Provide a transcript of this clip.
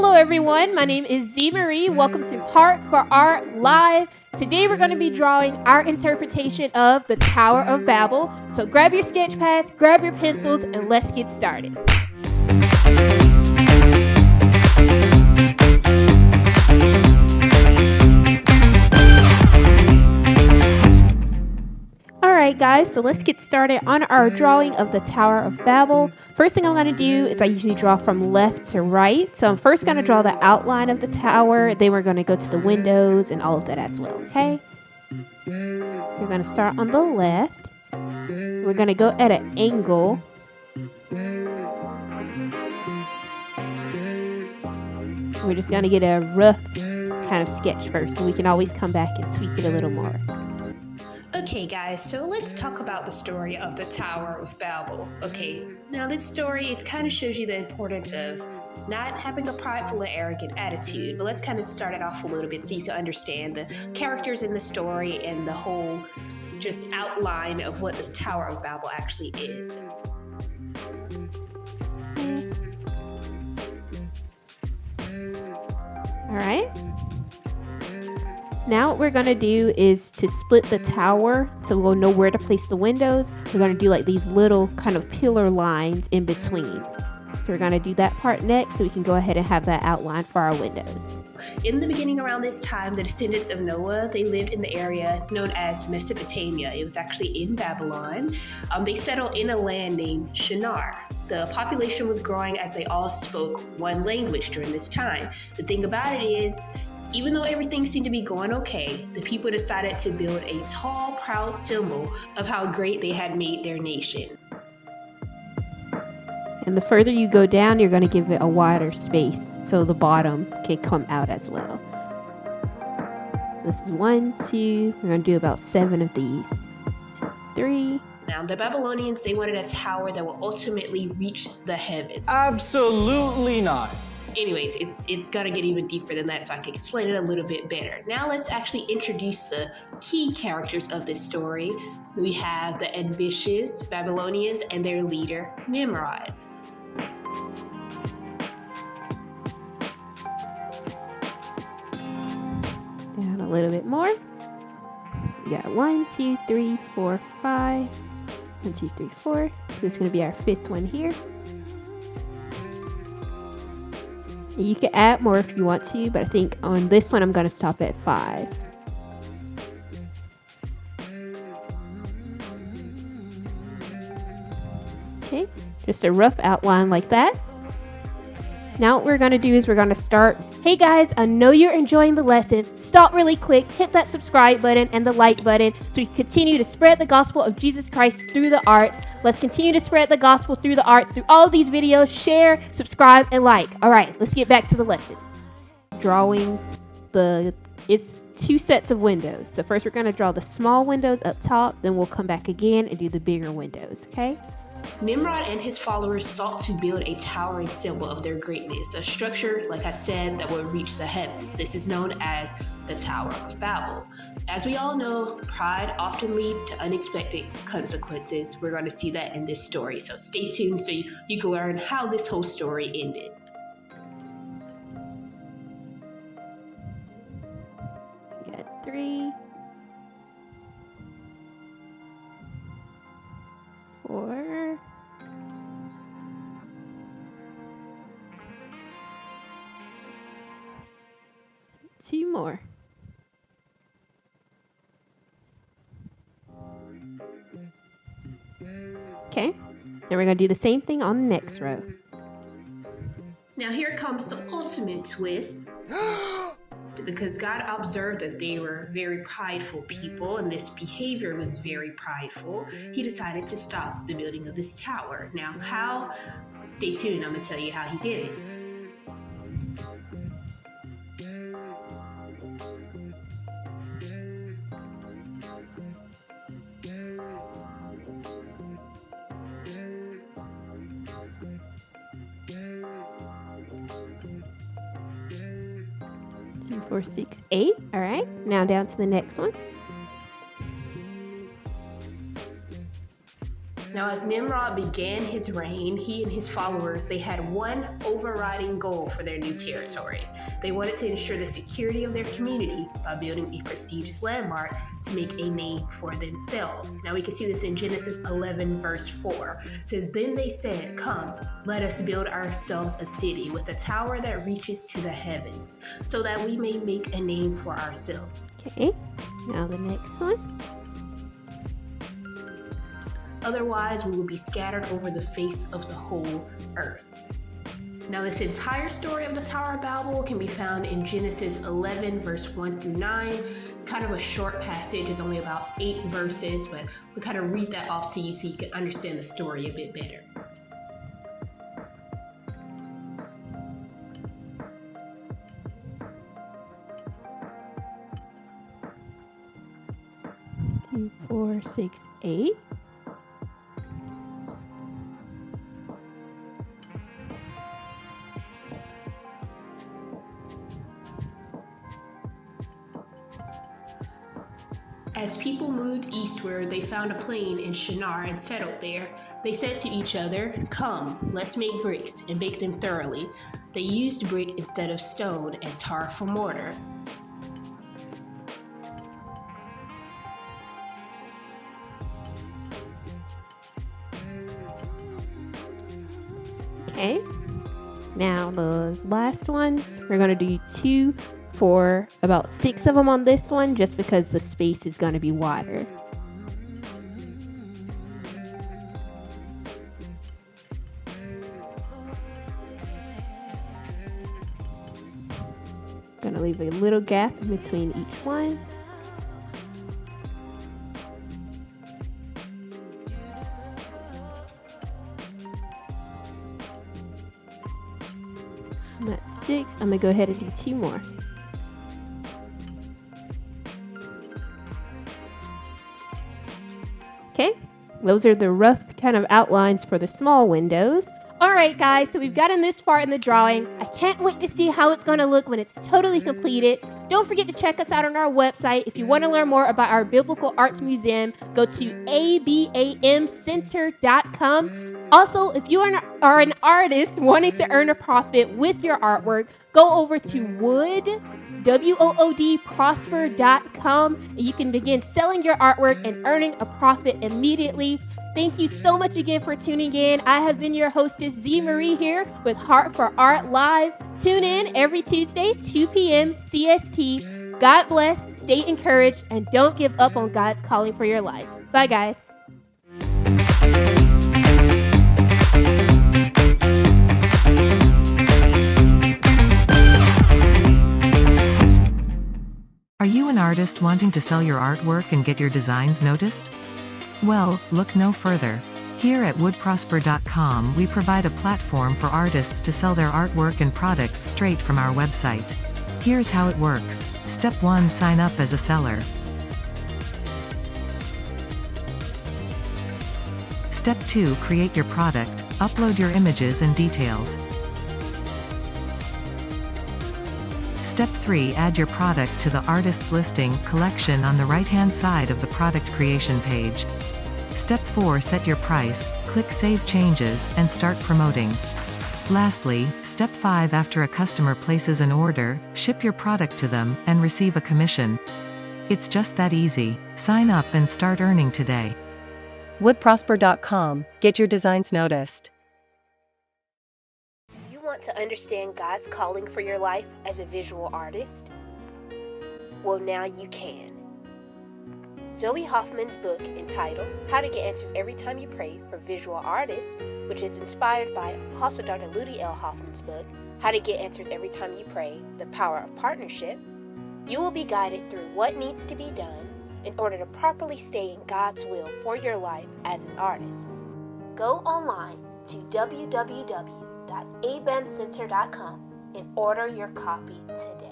Hello everyone, my name is ZMarie. Welcome to Part for Art Live. Today we're going to be drawing our interpretation of the Tower of Babel. So grab your sketch pads, grab your pencils, and let's get started. Alright guys, so let's get started on our drawing of the Tower of Babel. First thing I'm going to do is I usually draw from left to right. So I'm first going to draw the outline of the tower, then we're going to go to the windows and all of that as well, okay? So we're going to start on the left. We're going to go at an angle. We're just going to get a rough kind of sketch first, and we can always come back and tweak it a little more. Okay guys, so let's talk about the story of the Tower of Babel. Okay, now this story, it kind of shows you the importance of not having a prideful and arrogant attitude, but let's kind of start it off a little bit so you can understand the characters in the story and the whole just outline of what this Tower of Babel actually is. All right. Now what we're going to do is to split the tower so we'll know where to place the windows. We're going to do like these little kind of pillar lines in between. So we're going to do that part next so we can go ahead and have that outline for our windows. In the beginning around this time, the descendants of Noah, they lived in the area known as Mesopotamia. It was actually in Babylon. They settled in a land named Shinar. The population was growing as they all spoke one language during this time. The thing about it is, even though everything seemed to be going okay, the people decided to build a tall, proud symbol of how great they had made their nation. And the further you go down, you're going to give it a wider space so the bottom can come out as well. This is 1, 2. We're going to do about 7 of these. 2, 3. Now, the Babylonians, they wanted a tower that will ultimately reach the heavens. Absolutely not. Anyways, it's gonna get even deeper than that, so I can explain it a little bit better. Now let's actually introduce the key characters of this story. We have the ambitious Babylonians and their leader, Nimrod. Down a little bit more. So we got 1, 2, 3, 4, 5. 1, 2, 3, 4. This is gonna be our 5th one here. You can add more if you want to, but I think on this one I'm going to stop at 5. Okay, just a rough outline like that. Now what we're going to do is we're going to start. Hey guys, I know you're enjoying the lesson. Stop really quick, hit that subscribe button and the like button so we can continue to spread the gospel of Jesus Christ through the arts. Let's continue to spread the gospel through the arts, through all of these videos. Share, subscribe, and like. All right, let's get back to the lesson. Drawing it's 2 sets of windows. So first we're going to draw the small windows up top, then we'll come back again and do the bigger windows, okay? Nimrod and his followers sought to build a towering symbol of their greatness, a structure, like I said, that would reach the heavens. This is known as the Tower of Babel. As we all know, pride often leads to unexpected consequences. We're going to see that in this story, so stay tuned so you can learn how this whole story ended. We got 3, 4, 2 more. Okay, then we're going to do the same thing on the next row. Now here comes the ultimate twist. Because God observed that they were very prideful people and this behavior was very prideful, he decided to stop the building of this tower. Now how? Stay tuned, I'm going to tell you how he did it. Two, 4, 6, 8. All right, now down to the next one. Now, as Nimrod began his reign, he and his followers, they had one overriding goal for their new territory. They wanted to ensure the security of their community by building a prestigious landmark to make a name for themselves. Now, we can see this in Genesis 11, verse 4. It says, "Then they said, 'Come, let us build ourselves a city with a tower that reaches to the heavens, so that we may make a name for ourselves.'" Okay, now the next one. "Otherwise, we will be scattered over the face of the whole earth." Now, this entire story of the Tower of Babel can be found in Genesis 11, verse 1 through 9. Kind of a short passage, it's only about 8 verses, but we'll kind of read that off to you so you can understand the story a bit better. 2, 4, 6, 8. As people moved eastward, they found a plain in Shinar and settled there. They said to each other, "Come, let's make bricks and bake them thoroughly." They used brick instead of stone and tar for mortar. Okay, now the last ones, we're going to do 2 for about 6 of them on this one, just because the space is going to be wider. Going to leave a little gap in between each one. And that's 6. I'm going to go ahead and do 2 more. Okay, those are the rough kind of outlines for the small windows. Alright guys, so we've gotten this far in the drawing. I can't wait to see how it's going to look when it's totally completed. Don't forget to check us out on our website. If you want to learn more about our Biblical Arts Museum, go to abamcenter.com. Also, if you are an artist wanting to earn a profit with your artwork, go over to woodprosper.com and you can begin selling your artwork and earning a profit immediately. Thank you so much again for tuning in. I have been your hostess, ZMarie, here with Heart for Art Live. Tune in every Tuesday, 2 p.m. CST. God bless, stay encouraged, and don't give up on God's calling for your life. Bye, guys. Are you an artist wanting to sell your artwork and get your designs noticed? Well, look no further. Here at woodprosper.com we provide a platform for artists to sell their artwork and products straight from our website. Here's how it works. Step 1. Sign up as a seller. Step 2. Create your product, upload your images and details. Step 3. Add your product to the artist's listing collection on the right-hand side of the product creation page. Step 4. Set your price, click Save Changes, and start promoting. Lastly, Step 5. After a customer places an order, ship your product to them, and receive a commission. It's just that easy. Sign up and start earning today. woodprosper.com. Get your designs noticed. You want to understand God's calling for your life as a visual artist? Well, now you can. Zoe Hoffman's book entitled How to Get Answers Every Time You Pray for Visual Artists, which is inspired by Apostle Dr. Ludi L. Hoffman's book, How to Get Answers Every Time You Pray, The Power of Partnership, you will be guided through what needs to be done in order to properly stay in God's will for your life as an artist. Go online to www.abamcenter.com and order your copy today.